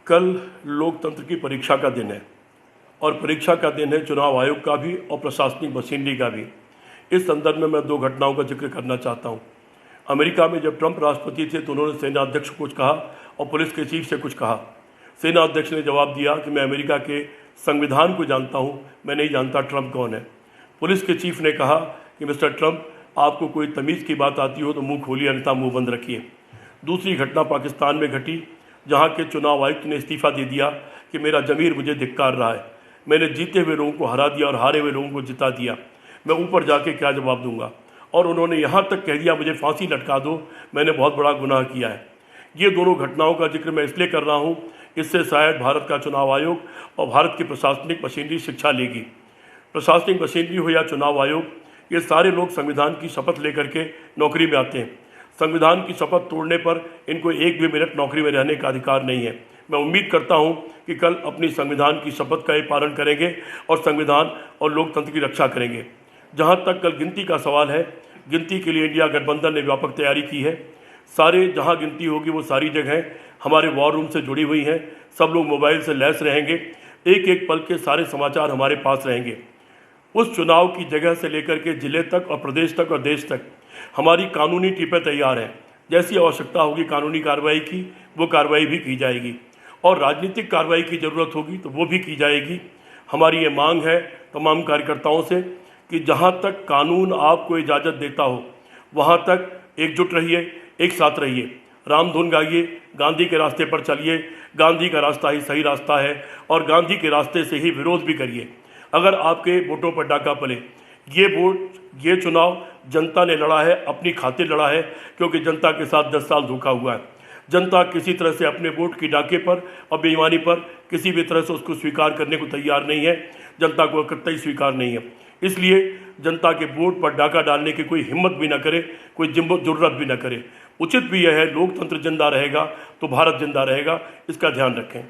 कल लोकतंत्र की परीक्षा का दिन है और परीक्षा का दिन है चुनाव आयोग का भी और प्रशासनिक मशीनरी का भी। इस संदर्भ में मैं दो घटनाओं का जिक्र करना चाहता हूं। अमेरिका में जब ट्रंप राष्ट्रपति थे तो उन्होंने सेना अध्यक्ष को कुछ कहा और पुलिस के चीफ से कुछ कहा। सेना अध्यक्ष ने जवाब दिया कि मैं अमेरिका के संविधान को जानता हूं, मैं नहीं जानता ट्रंप कौन है। पुलिस के चीफ ने कहा कि मिस्टर ट्रंप, आपको कोई तमीज़ की बात आती हो तो मुंह खोलिए, अन्यथा मुंह बंद रखिए। दूसरी घटना पाकिस्तान में घटी, जहां के चुनाव आयुक्त ने इस्तीफा दे दिया कि मेरा ज़मीर मुझे धिक्कार रहा है, मैंने जीते हुए लोगों को हरा दिया और हारे हुए लोगों को जिता दिया, मैं ऊपर जाके क्या जवाब दूंगा। और उन्होंने यहाँ तक कह दिया मुझे फांसी लटका दो, मैंने बहुत बड़ा गुनाह किया है। ये दोनों घटनाओं का जिक्र मैं इसलिए कर रहा हूँ, इससे शायद भारत का चुनाव आयोग और भारत की प्रशासनिक मशीनरी शिक्षा लेगी। प्रशासनिक मशीनरी हो या चुनाव आयोग, ये सारे लोग संविधान की शपथ लेकर के नौकरी में आते हैं। संविधान की शपथ तोड़ने पर इनको एक भी मिनट नौकरी में रहने का अधिकार नहीं है। मैं उम्मीद करता हूं कि कल अपनी संविधान की शपथ का ये पालन करेंगे और संविधान और लोकतंत्र की रक्षा करेंगे। जहां तक कल गिनती का सवाल है, गिनती के लिए इंडिया गठबंधन ने व्यापक तैयारी की है। सारे जहां गिनती होगी वो सारी जगह हमारे वॉर रूम से जुड़ी हुई हैं। सब लोग मोबाइल से लैस रहेंगे, एक एक पल के सारे समाचार हमारे पास रहेंगे। उस चुनाव की जगह से लेकर के जिले तक और प्रदेश तक और देश तक हमारी कानूनी टीपें तैयार हैं। जैसी आवश्यकता होगी कानूनी कार्रवाई की, वो कार्रवाई भी की जाएगी और राजनीतिक कार्रवाई की ज़रूरत होगी तो वो भी की जाएगी। हमारी ये मांग है तमाम कार्यकर्ताओं से कि जहाँ तक कानून आपको इजाज़त देता हो वहाँ तक एकजुट रहिए, एक साथ रहिए, रामधुन गाइए, गांधी के रास्ते पर चलिए। गांधी का रास्ता ही सही रास्ता है और गांधी के रास्ते से ही विरोध भी करिए। अगर आपके वोटों पर डाका पड़े, ये वोट, ये चुनाव जनता ने लड़ा है, अपनी खातिर लड़ा है, क्योंकि जनता के साथ 10 साल धोखा हुआ है। जनता किसी तरह से अपने वोट की डाके पर और बेईमानी पर किसी भी तरह से उसको स्वीकार करने को तैयार नहीं है। जनता को कतई स्वीकार नहीं है। इसलिए जनता के वोट पर डाका डालने की कोई हिम्मत भी ना करे, कोई जुर्रत भी ना करे। उचित भी यह है, लोकतंत्र जिंदा रहेगा तो भारत जिंदा रहेगा, इसका ध्यान रखें।